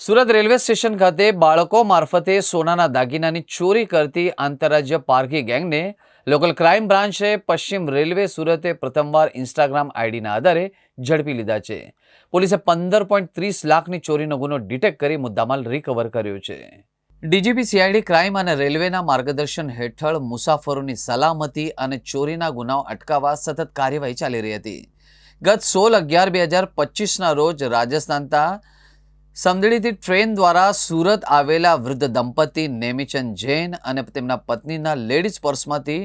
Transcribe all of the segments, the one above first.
Surat railway station ખાતે બાળકો મારફતે સોનાના દાગીનાની ચોરી કરતી આંતરરાજ્ય પારકી ગેંગને લોકલ ક્રાઇમ બ્રાન્ચે પશ્ચિમ રેલવે સુરતે પ્રથમવાર ઇન્સ્ટાગ્રામ આઈડીના આધારે ઝડપી લીધા છે. પોલીસે 15.30 લાખની ચોરીનો ગુનો ડિટેક્ટ કરી મુદ્દામાલ રિકવર કર્યો છે. ડીજીપી સીઆઈડી ક્રાઇમ અને રેલવેના માર્ગદર્શન હેઠળ મુસાફરોની સલામતી અને ચોરીના ગુનાઓ અટકાવવા સતત કાર્યવાહી ચાલી રહી હતી. ગત 16/11/2025ના રોજ રાજસ્થાનના સમદડીથી ટ્રેન દ્વારા સુરત આવેલા વૃદ્ધ દંપતી નેમિચંદ જૈન અને તેમના પત્નીના લેડીઝ પર્સમાંથી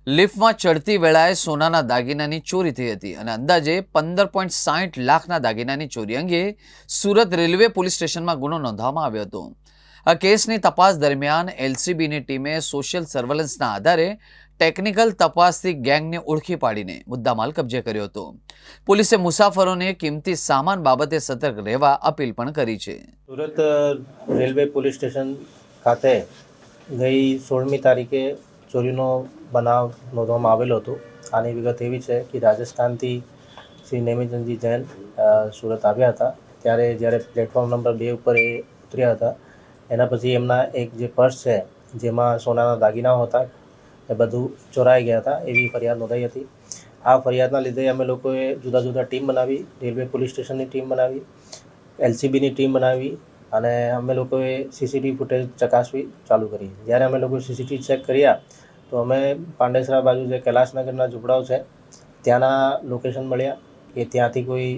લિફ્ટમાં ચડતી વેળાએ સોનાના દાગીનાની ચોરી થઈ હતી અને અંદાજે 15.60 લાખના દાગીનાની ચોરી અંગે સુરત રેલવે પોલીસ સ્ટેશનમાં ગુનો નોંધવામાં આવ્યો હતો. આ કેસની તપાસ દરમિયાન એલસીબીની ટીમે સોશિયલ સર્વેલન્સના આધારે ટેકનિકલ તપાસથી ગેંગને ઓળખી પાડીને મુદ્દામાલ કબજે કર્યો હતો. પોલીસે મુસાફરોને કિંમતી સામાન બાબતે સતર્ક રહેવા અપીલ પણ કરી છે. સુરત રેલવે પોલીસ સ્ટેશન ખાતે ગઈ 16મી તારીખે ચોરીનો બનાવ નોંધવામાં આવેલો હતો. આની વિગત એવી છે કે રાજસ્થાનથી શ્રી નેમિચંદજી જૈન સુરત આવ્યા હતા. જ્યારે પ્લેટફોર્મ નંબર 2 ઉપર એ ઉતર્યા હતા, એના પછી એમના એક જે પર્સ છે જેમાં સોનાના દાગીનાઓ હતા એ બધું ચોરાઈ ગયા હતા એવી ફરિયાદ નોંધાઈ હતી. આ ફરિયાદના લીધે અમે લોકોએ જુદા જુદા ટીમ બનાવી, રેલવે પોલીસ સ્ટેશનની ટીમ બનાવી, એલસીબીની ટીમ બનાવી અને અમે લોકોએ સીસીટીવી ફૂટેજ ચકાસવી ચાલુ કરી. જ્યારે અમે લોકો સીસીટીવી ચેક કર્યા તો અમે પાંડેસરા બાજુ જે કૈલાસનગરના ઝૂંપડાઓ છે ત્યાંના લોકેશન મળ્યા કે ત્યાંથી કોઈ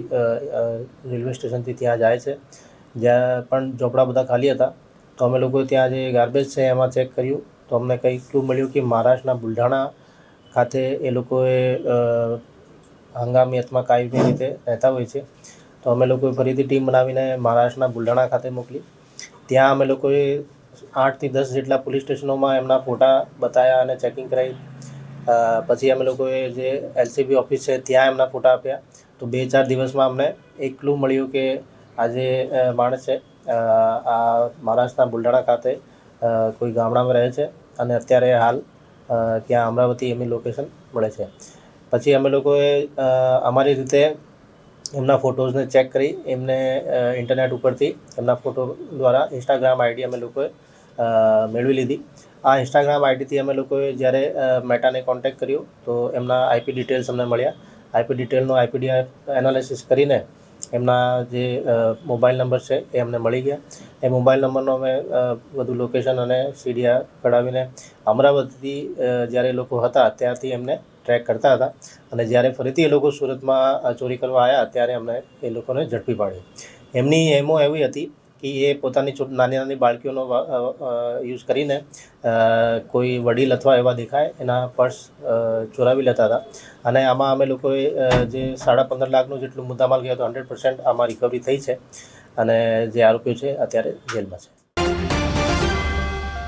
રેલવે સ્ટેશનથી ત્યાં જાય છે. જ્યાં પણ ઝૂંપડા બધા ખાલી હતા તો અમે લોકો ત્યાં જે ગાર્બેજ છે એમાં ચેક કર્યું તો અમને કંઈક ક્લુ મળ્યું કે મહારાષ્ટ્રના બુલઢાણા ખાતે એ લોકોએ હંગામી અથવા કાયમી રીતે રહેતા હોય છે. તો અમે લોકોએ ફરીથી ટીમ બનાવીને મહારાષ્ટ્રના બુલઢાણા ખાતે મોકલી. ત્યાં અમે લોકોએ 8 થી 10 જેટલા પોલીસ સ્ટેશનોમાં એમના ફોટા બતાવ્યા અને ચેકિંગ કરાવી. પછી અમે લોકોએ જે એલસીબી ઓફિસ છે ત્યાં એમના ફોટા આપ્યા. તો 2-4 દિવસમાં અમને એક ક્લુ મળ્યું કે આ જે માણસ છે આ મહારાષ્ટ્રના બુલઢાણા ખાતે કોઈ ગામડામાં રહે છે અને અત્યારે હાલ ત્યાં અમરાવતી એમની લોકેશન મળે છે. પછી અમે લોકોએ અમારી રીતે એમના ફોટોઝને ચેક કરી એમને ઇન્ટરનેટ ઉપરથી એમના ફોટો દ્વારા ઇન્સ્ટાગ્રામ આઈડી અમે લોકોએ મેળવી લીધી. આ ઇન્સ્ટાગ્રામ આઈડીથી અમે લોકોએ જ્યારે મેટાને કોન્ટેક્ટ કર્યો તો એમના આઈપી ડિટેલ્સ અમને મળ્યા. આઈપી ડિટેલનો આઈપીડીઆર એનાલિસિસ કરીને એમના જે મોબાઈલ નંબર છે એ અમને મળી ગયા. એ મોબાઈલ નંબરનો અમે બધું લોકેશન અને સીડીઆર કઢાવીને અમરાવતીથી જ્યારે એ લોકો હતા ત્યારથી એમને ટ્રેક કરતા હતા અને જ્યારે ફરીથી એ લોકો સુરતમાં ચોરી કરવા આવ્યા ત્યારે અમને એ લોકોને ઝડપી પાડ્યો. એમની એમો એવી હતી કે એ પોતાની નાની નાની બાળકીઓનો યુઝ કરીને કોઈ વડીલ અથવા એવા દેખાય એના પર્સ ચોરાવી લેતા હતા અને આમાં અમે લોકોએ જે 15.5 લાખનું જેટલું મુદ્દામાલ ગયો હતો 100% આમાં રિકવરી થઈ છે અને જે આરોપીઓ છે અત્યારે જેલમાં છે.